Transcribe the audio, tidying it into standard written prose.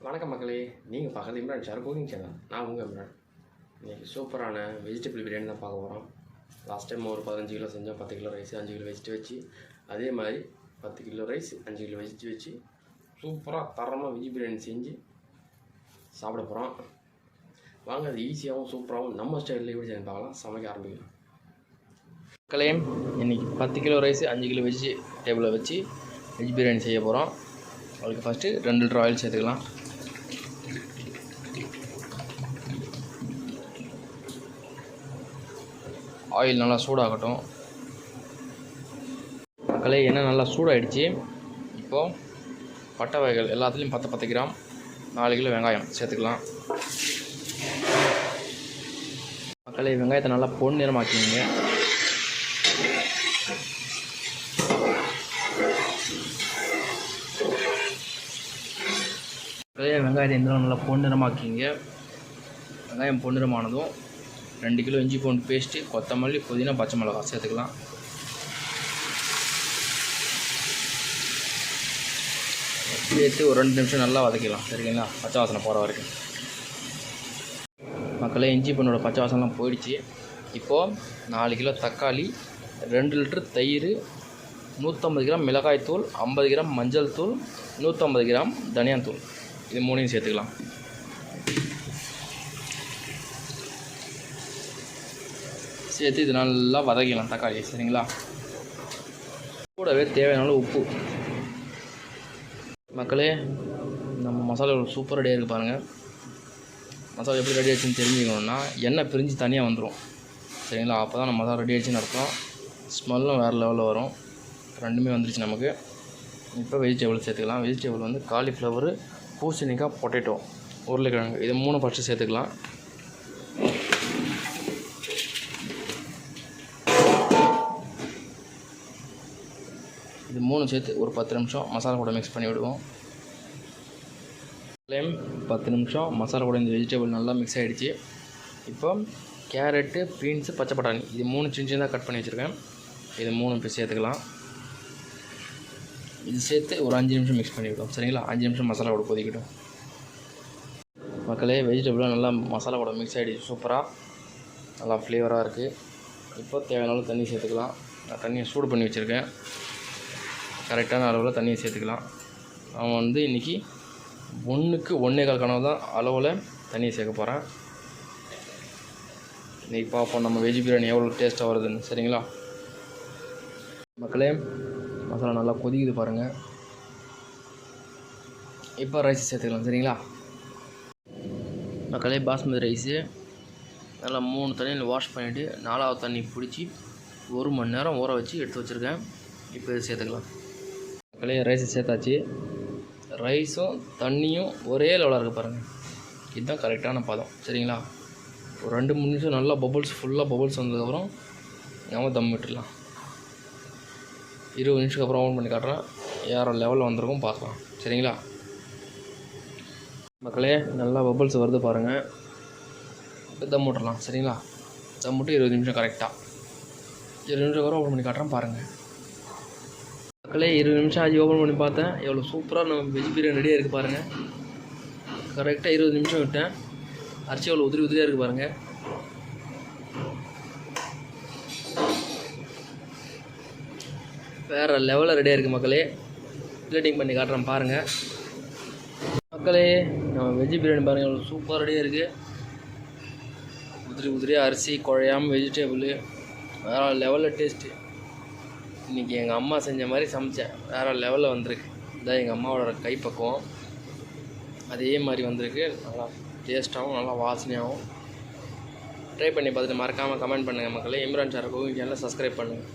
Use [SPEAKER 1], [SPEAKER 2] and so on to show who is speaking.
[SPEAKER 1] வணக்கம் மக்களே, நீங்கள் பார்க்குறது இம்ரான் ஷார் குக்கிங் சேனல். நான் உங்கள் இம்ரான். இன்றைக்கி சூப்பரான வெஜிடபிள் பிரியாணி தான் பார்க்க போகிறோம். லாஸ்ட் டைம் ஒரு 15 கிலோ செஞ்சோம். 10 கிலோ ரைஸ் 5 கிலோ வெஜிட்டு வச்சு, அதே மாதிரி 10 கிலோ ரைஸ் 5 கிலோ வெஜிட்டு வச்சு சூப்பராக தரமாக வெஜ் பிரியாணி செஞ்சு சாப்பிட போகிறோம். வாங்க, அது ஈஸியாகவும் சூப்பராகவும் நம்ம ஸ்டைலில் எப்படி செஞ்சு பார்க்கலாம். சமைக்க ஆரம்பிக்கலாம். மக்களே, இன்றைக்கி 10 கிலோ ரைஸ் 5 கிலோ வெஜ் டேபிளில் வச்சு வெஜ் பிரியாணி செய்ய போகிறோம். அதுக்கு ஃபஸ்ட்டு 2 லிட்டர் ஆயில் சேர்த்துக்கலாம். ஆயில் நல்லா சூடாகட்டும். மக்களே, எண்ணெய் நல்லா சூடாகிடுச்சு. இப்போது பட்டை வகைகள் எல்லாத்துலேயும் 10 கிராம் 4 கிலோ வெங்காயம் சேர்த்துக்கலாம். மக்களே, வெங்காயத்தை நல்லா பொன் நிறமாக்கிங்க. வெங்காயத்தை இந்த நல்லா பொன்னிறமாக்கிங்க. வெங்காயம் பொன்னிறமானதும் 2 கிலோ இஞ்சி பூண்டு பேஸ்ட்டு, கொத்தமல்லி, புதினா, பச்சை மிளகாய் சேர்த்துக்கலாம். சேர்த்து ஒரு 2 நிமிஷம் நல்லா வதக்கிடலாம். சரிங்களா? பச்சை வாசனை போகிற வரைக்கும். மக்களே, இஞ்சி பூண்டோட பச்சை வாசனைலாம் போயிடுச்சு. இப்போது 4 கிலோ தக்காளி, 2 லிட்டர் தயிர், 150 கிராம் மிளகாய்த்தூள், 50 கிராம் மஞ்சள் தூள், 150 கிராம் தனியாத்தூள், இது 3 சேர்த்துக்கலாம். சேர்த்து இது நல்லா வதக்கிடலாம் தக்காளி. சரிங்களா? கூடவே தேவையான உப்பு. மக்களே, நம்ம மசாலா சூப்பர் ரெடியாக இருக்குது பாருங்கள். மசாலா எப்படி ரெடி ஆச்சுன்னு தெரிஞ்சுக்கணுன்னா எண்ணெய் பிரிஞ்சு தனியாக வந்துடும். சரிங்களா? அப்போ தான் நம்ம மசாலா ரெடி ஆச்சுன்னு அர்த்தம். ஸ்மெல்லும் வேறு லெவலில் வரும். ரெண்டுமே வந்துருச்சு நமக்கு. இப்போ வெஜிடபிள் சேர்த்துக்கலாம். வெஜிடபிள் வந்து காலிஃப்ளவரு, பூசணிக்காய், பொட்டேட்டோ, உருளைக்கிழங்கு, இது 3 ஃபஸ்ட்டு சேர்த்துக்கலாம். இது 3 சேர்த்து ஒரு 10 நிமிஷம் மசாலா கூட மிக்ஸ் பண்ணி விடுவோம். 10 நிமிஷம் மசாலா கூட இந்த வெஜிடபிள் நல்லா மிக்ஸ் ஆகிடுச்சு. இப்போ கேரட்டு, பீன்ஸு, பச்சை பட்டாணி, இது 3 சின்ன சின்னதாக கட் பண்ணி வச்சுருக்கேன். இது 3 இப்போ சேர்த்துக்கலாம். இது சேர்த்து ஒரு 5 நிமிஷம் மிக்ஸ் பண்ணி விடுவோம். சரிங்களா? 5 நிமிஷம் மசாலா கூட கொதிக்கிட்டோம். மக்களே, வெஜிடபிளாக நல்லா மசாலா கூட மிக்ஸ் ஆகிடுச்சு. சூப்பராக நல்லா ஃப்ளேவராக இருக்குது. இப்போ தேவையான தண்ணி சேர்த்துக்கலாம். நான் தண்ணியை சூடு பண்ணி வச்சுருக்கேன். கரெக்டான அளவில் தண்ணியை சேர்த்துக்கலாம். அவன் வந்து இன்றைக்கி 1க்கு 1.25 கனவு தான் அளவில் தண்ணியை சேர்க்க போகிறேன். இன்றைக்கி பார்ப்போம் நம்ம வெஜ் பிரியாணி எவ்வளோ டேஸ்ட்டாக வருதுன்னு. சரிங்களா? மக்களே, மசாலா நல்லா கொதிக்குது பாருங்கள். இப்போ ரைஸ் சேர்த்துக்கலாம். சரிங்களா? மக்களே, பாஸ்மதி ரைஸு நல்லா 3 தண்ணியில் வாஷ் பண்ணிவிட்டு 4வது தண்ணி பிடிச்சி 1 மணி நேரம் ஊற வச்சு எடுத்து வச்சுருக்கேன். இப்போ இது சேர்த்துக்கலாம். மக்களே, ரைஸை சேர்த்தாச்சு. ரைஸும் தண்ணியும் ஒரே லெவலாக இருக்குது பாருங்கள். இதுதான் கரெக்டான பதம். சரிங்களா? ஒரு 2-3 நிமிஷம் நல்லா ஃபுல்லாக பபுள்ஸ் வந்ததுக்கப்புறம் நம்ம தம் விட்டுடலாம். 20 நிமிஷத்துக்கு அப்புறம் ஓப்பன் பண்ணி காட்டுறேன். வேறு லெவலில் வந்திருக்கும், பார்க்கலாம். சரிங்களா? மக்களே, நல்லா பபுள்ஸ் வருது பாருங்கள். இப்போ தம் விட்டுடலாம். சரிங்களா? தம் விட்டு 20 நிமிஷம் கரெக்டாக 20 நிமிஷம் அப்புறம் ஓப்பன் பண்ணி காட்டுறேன், பாருங்கள். மக்களே, 20 நிமிஷம் ஆச்சு. ஓப்பன் பண்ணி பார்த்தேன். எவ்வளோ சூப்பராக நம்ம வெஜ் பிரியாணி ரெடியாக இருக்குது பாருங்கள். கரெக்டாக 20 நிமிஷம் விட்டேன். அரிசி எவ்வளோ உதிரியாக இருக்குது பாருங்கள். வேறு லெவலில் ரெடியாக இருக்குது மக்களே. பிளேட்டிங் பண்ணி காட்டுறேன், பாருங்கள். மக்களே, நம்ம வெஜ் பிரியாணி பாருங்கள் எவ்வளோ சூப்பராக ரெடியாக இருக்குது. உதிரியாக அரிசி குழையாமல் வெஜிடபிள் வேறு லெவலில் டேஸ்ட்டு. இன்றைக்கி எங்கள் அம்மா செஞ்ச மாதிரி சமைச்சேன். வேறு லெவலில் வந்திருக்கு. இதான் எங்கள் அம்மாவோட கைப்பக்குவம். அதே மாதிரி வந்திருக்கு. நல்லா டேஸ்ட்டாகவும் நல்லா வாசனையாகவும். ட்ரை பண்ணி பார்த்துட்டு மறக்காமல் கமெண்ட் பண்ணுங்கள் மக்களே. இம்ரான் ஷார் குக்கிங் சேனலை சப்ஸ்கிரைப் பண்ணுங்கள்.